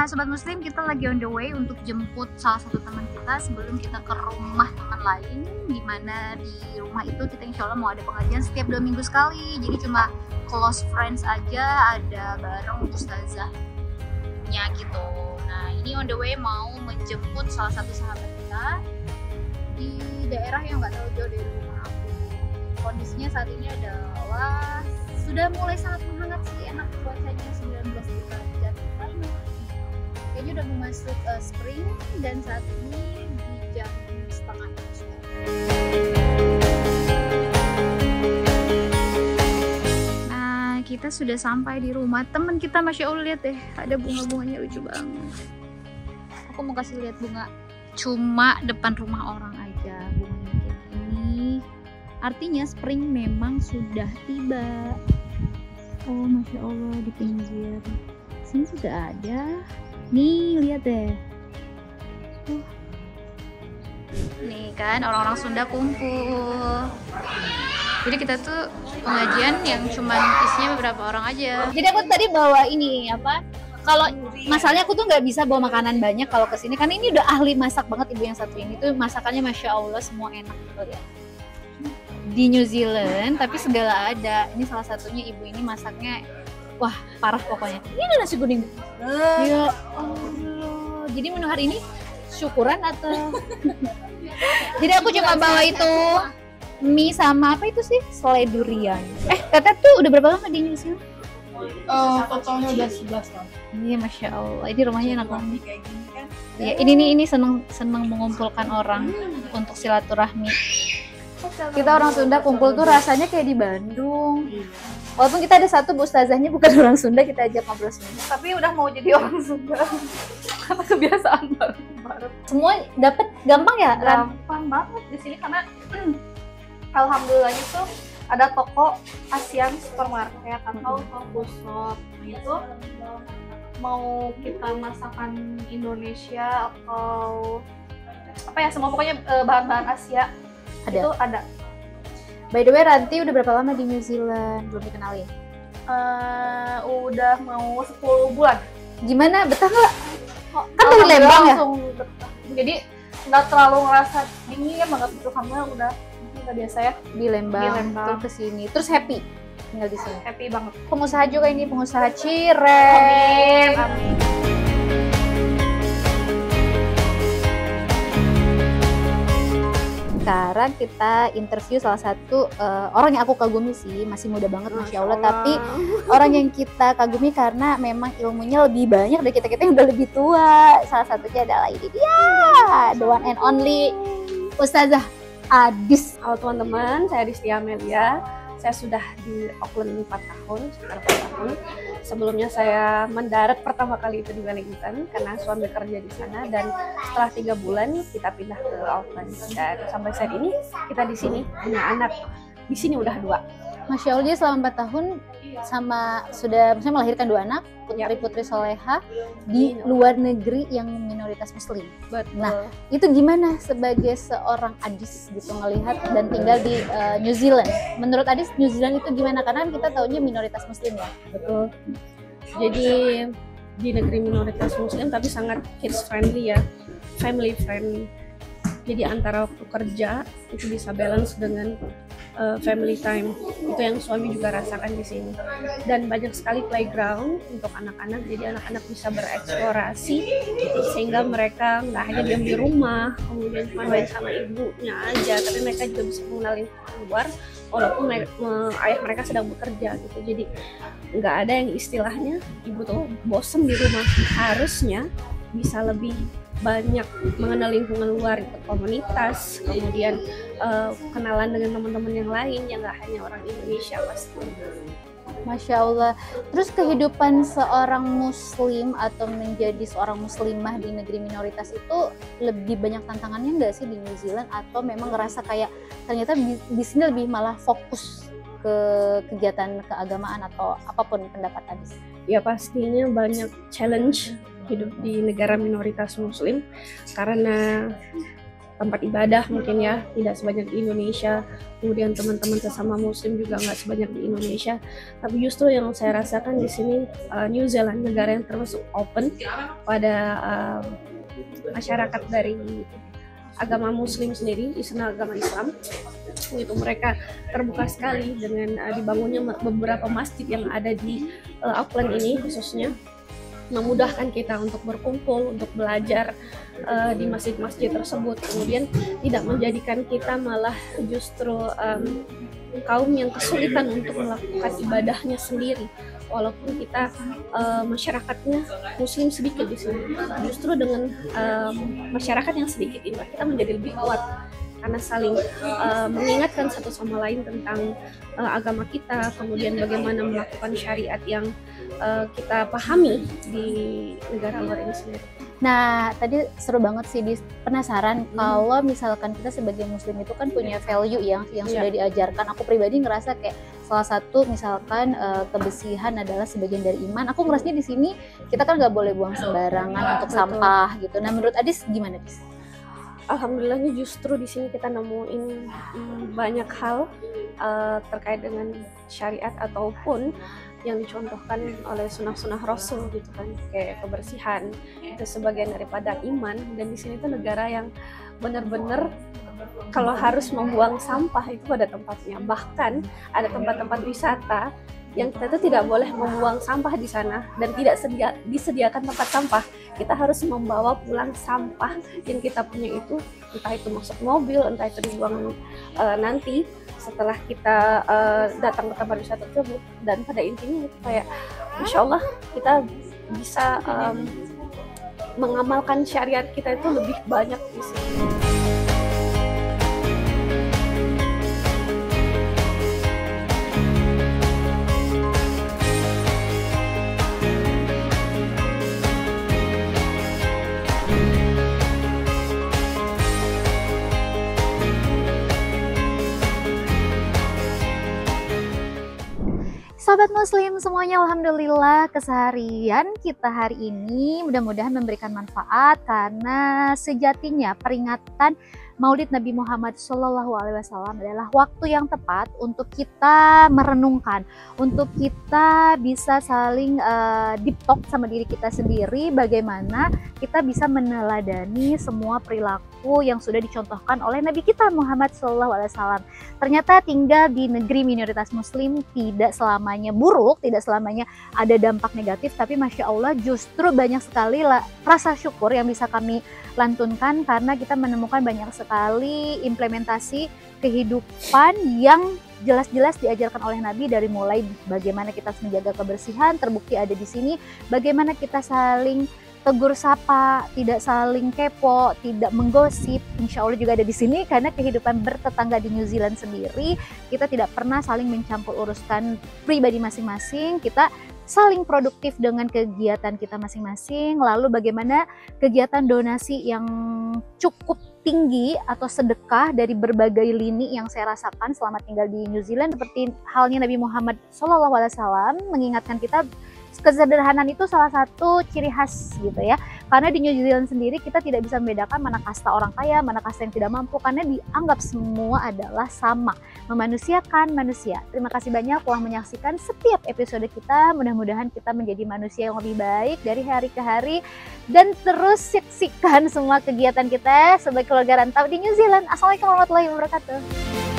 Nah, Sobat Muslim, kita lagi on the way untuk jemput salah satu teman kita sebelum kita ke rumah teman lain, dimana di rumah itu kita insya Allah mau ada pengajian setiap 2 minggu sekali. Jadi cuma close friends aja, ada bareng ustazahnya gitu. Nah, ini on the way mau menjemput salah satu sahabat kita di daerah yang nggak terlalu jauh dari rumah aku. Kondisinya saat ini adalah sudah mulai sangat menghangat sih, enak cuacanya 19 derajat. Kayaknya udah mau masuk spring dan saat ini di jam setengah 6. Nah, kita sudah sampai di rumah teman kita. Masya Allah, lihat deh, ada bunga-bunganya lucu banget. Aku mau kasih lihat bunga cuma depan rumah orang aja, bunganya kayak gini. Artinya spring memang sudah tiba. Oh, Masya Allah, di pinggir sini juga ada. Nih, lihat deh. Nih kan, orang-orang Sunda kumpul. Jadi kita tuh pengajian yang cuman isinya beberapa orang aja. Jadi aku tadi bawa ini apa? Kalau masalahnya aku tuh nggak bisa bawa makanan banyak kalau kesini, karena ini udah ahli masak banget ibu yang satu ini tuh, masakannya Masya Allah semua enak gitu ya. Di New Zealand tapi segala ada. Ini salah satunya, ibu ini masaknya wah parah pokoknya. Ini ada nasi kuning. Ya Allah. Jadi menu hari ini syukuran atau? Jadi aku cuma bawa itu mie sama apa itu sih? Selai durian. Teteh tuh udah berapa lama di New Zealand? Totalnya udah 11 tahun. Iya, Masya Allah. Ini rumahnya enak banget. Kayak gini kan. Ya, ini seneng mengumpulkan orang untuk silaturahmi. Kita orang Sunda kumpul tuh rasanya kayak di Bandung. Walaupun kita ada satu ustazahnya bukan orang Sunda, kita ajak ngobrol Sunda. Tapi udah mau jadi orang Sunda karena kebiasaan baru. Semua dapat gampang ya, Ran? Gampang banget di sini karena alhamdulillahnya tuh ada toko Asian supermarket atau coffee shop. Nah, itu mau kita masakan Indonesia atau apa ya, semua pokoknya bahan-bahan Asia itu ada. By the way, Ranti udah berapa lama di New Zealand? Belum dikenalin. Udah mau 10 bulan. Gimana? Betah nggak? Kan dari Lembang ya? Betah. Jadi nggak terlalu ngerasa dingin banget gitu, karena udah biasa ya Di Lembang. Terus kesini. Terus happy tinggal di sini. Happy banget. Pengusaha juga ini, pengusaha cireng. Amin. Sekarang kita interview salah satu orang yang aku kagumi sih, masih muda banget Masya Allah, tapi orang yang kita kagumi karena memang ilmunya lebih banyak dari kita yang udah lebih tua. Salah satunya adalah ini dia, the one and only Ustazah Adis. Halo teman-teman, saya Adisti Amelia. Saya sudah di Auckland 4 tahun, sekitar 4 tahun. Sebelumnya saya mendarat pertama kali itu di Wellington karena suami kerja di sana, dan setelah 3 bulan kita pindah ke Auckland, dan sampai saat ini kita di sini punya anak. Di sini udah 2. Masya Allah, dia selama 4 tahun sudah melahirkan 2 anak, putri-putri soleha di luar negeri yang minoritas muslim. Betul. Nah, itu gimana sebagai seorang Adis gitu ngelihat dan tinggal di New Zealand? Menurut Adis, New Zealand itu gimana? Karena kita taunya minoritas muslim ya. Betul. Jadi di negeri minoritas muslim tapi sangat kids friendly ya, family friendly. Jadi antara pekerja itu bisa balance dengan family time. Itu yang suami juga rasakan di sini. Dan banyak sekali playground untuk anak-anak, jadi anak-anak bisa bereksplorasi sehingga mereka nggak hanya diam di rumah kemudian cuma main sama ibunya aja, tapi mereka juga bisa mengenal luar walaupun ayah mereka sedang bekerja gitu. Jadi nggak ada yang istilahnya ibu tuh bosen di rumah, harusnya bisa lebih banyak mengenal lingkungan luar, komunitas, kemudian kenalan dengan teman-teman yang lain yang nggak hanya orang Indonesia pasti. Masya Allah. Terus kehidupan seorang muslim atau menjadi seorang muslimah di negeri minoritas itu lebih banyak tantangannya nggak sih di New Zealand, atau memang ngerasa kayak ternyata di sini lebih malah fokus ke kegiatan keagamaan atau apapun pendapat Adis? Ya pastinya banyak challenge hidup di negara minoritas muslim karena tempat ibadah mungkin ya, tidak sebanyak di Indonesia. Kemudian teman-teman sesama muslim juga nggak sebanyak di Indonesia. Tapi justru yang saya rasakan di sini New Zealand, negara yang termasuk open pada masyarakat dari agama muslim sendiri, agama Islam, itu mereka terbuka sekali dengan dibangunnya beberapa masjid yang ada di Auckland ini khususnya, memudahkan kita untuk berkumpul, untuk belajar di masjid-masjid tersebut. Kemudian tidak menjadikan kita malah justru kaum yang kesulitan untuk melakukan ibadahnya sendiri, walaupun kita masyarakatnya muslim sedikit di sini. Justru dengan masyarakat yang sedikit ini kita menjadi lebih kuat karena saling mengingatkan satu sama lain tentang agama kita, kemudian bagaimana melakukan syariat yang kita pahami di negara luar ini sendiri. Nah, tadi seru banget sih, penasaran kalau misalkan kita sebagai muslim itu kan punya value yang sudah diajarkan. Aku pribadi ngerasa kayak salah satu misalkan kebersihan adalah sebagian dari iman. Aku ngerasanya di sini kita kan nggak boleh buang sembarangan untuk sampah gitu. Nah, menurut Adis gimana, Adis? Alhamdulillahnya justru di sini kita nemuin banyak hal terkait dengan syariat ataupun yang dicontohkan oleh sunnah-sunnah Rasul gitu kan, kayak kebersihan itu sebagian daripada iman. Dan di sini tuh negara yang benar-benar kalau harus membuang sampah itu pada tempatnya. Bahkan ada tempat-tempat wisata yang kita itu tidak boleh membuang sampah di sana dan tidak disediakan tempat sampah. Kita harus membawa pulang sampah yang kita punya itu, entah itu masuk mobil, entah itu dibuang nanti setelah kita datang ke tempat wisata tersebut. Dan pada intinya itu kayak Masya Allah kita bisa mengamalkan syariat kita itu lebih banyak di sini. Sobat muslim semuanya, alhamdulillah keseharian kita hari ini mudah-mudahan memberikan manfaat, karena sejatinya peringatan Maulid Nabi Muhammad SAW adalah waktu yang tepat untuk kita merenungkan, untuk kita bisa saling deep talk sama diri kita sendiri, bagaimana kita bisa meneladani semua perilaku yang sudah dicontohkan oleh Nabi kita Muhammad SAW. Ternyata tinggal di negeri minoritas muslim tidak selamanya buruk, tidak selamanya ada dampak negatif, tapi Masya Allah justru banyak sekali rasa syukur yang bisa kami lantunkan, karena kita menemukan banyak sekali implementasi kehidupan yang jelas-jelas diajarkan oleh Nabi, dari mulai bagaimana kita harus menjaga kebersihan, terbukti ada di sini, bagaimana kita saling tegur sapa, tidak saling kepo, tidak menggosip, insya Allah juga ada di sini, karena kehidupan bertetangga di New Zealand sendiri, kita tidak pernah saling mencampur uruskan pribadi masing-masing, kita saling produktif dengan kegiatan kita masing-masing. Lalu bagaimana kegiatan donasi yang cukup tinggi atau sedekah dari berbagai lini yang saya rasakan selama tinggal di New Zealand, seperti halnya Nabi Muhammad SAW mengingatkan kita kesederhanaan itu salah satu ciri khas gitu ya. Karena di New Zealand sendiri kita tidak bisa membedakan mana kasta orang kaya, mana kasta yang tidak mampu, karena dianggap semua adalah sama, memanusiakan manusia. Terima kasih banyak telah menyaksikan setiap episode kita. Mudah-mudahan kita menjadi manusia yang lebih baik dari hari ke hari, dan terus saksikan semua kegiatan kita sebagai keluarga rantau di New Zealand. Assalamualaikum warahmatullahi wabarakatuh.